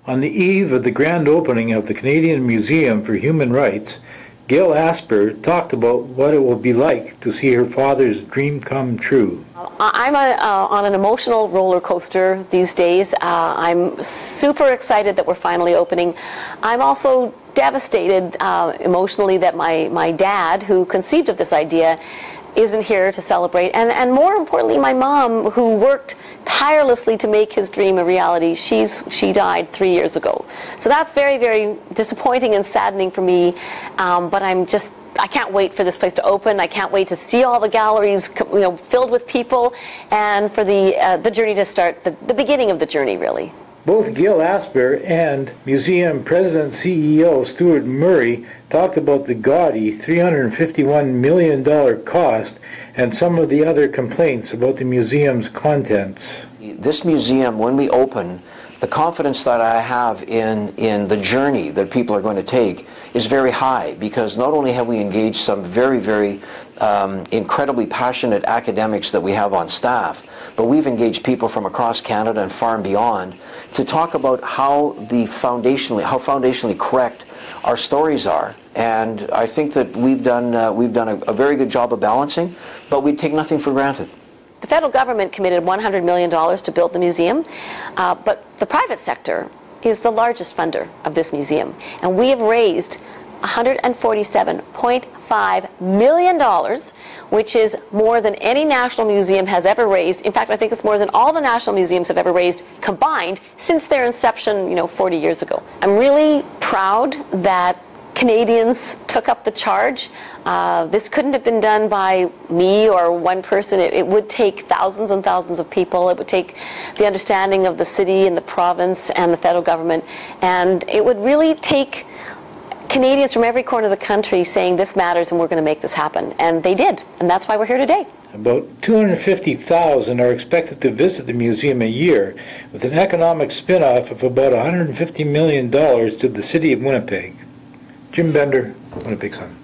On the eve of the grand opening of the Canadian Museum for Human Rights, Gail Asper talked about what it will be like to see her father's dream come true. I'm on an emotional roller coaster these days. I'm super excited that we're finally opening. I'm also devastated emotionally that my dad, who conceived of this idea, isn't here to celebrate. And more importantly, my mom, who worked tirelessly to make his dream a reality, she died 3 years ago. So that's very, very disappointing and saddening for me. But I can't wait for this place to open. I can't wait to see all the galleries, filled with people, and for the journey to start, the beginning of the journey, really. Both Gail Asper and museum president CEO Stuart Murray talked about the gaudy $351 million cost and some of the other complaints about the museum's contents. This museum, when we open, the confidence that I have in the journey that people are going to take is very high, because not only have we engaged some very, very incredibly passionate academics that we have on staff, but we've engaged people from across Canada and far and beyond to talk about how foundationally correct our stories are. And I think that we've done a very good job of balancing, but we take nothing for granted. The federal government committed $100 million to build the museum, but the private sector is the largest funder of this museum. And we have raised $147.5 million, which is more than any national museum has ever raised. In fact, I think it's more than all the national museums have ever raised combined since their inception, 40 years ago. I'm really proud that Canadians took up the charge. This couldn't have been done by me or one person. It would take thousands and thousands of people. It would take the understanding of the city and the province and the federal government. And it would really take Canadians from every corner of the country saying this matters and we're going to make this happen. And they did. And that's why we're here today. About 250,000 are expected to visit the museum a year, with an economic spin-off of about $150 million to the city of Winnipeg. Jim Bender, Winnipeg Sun.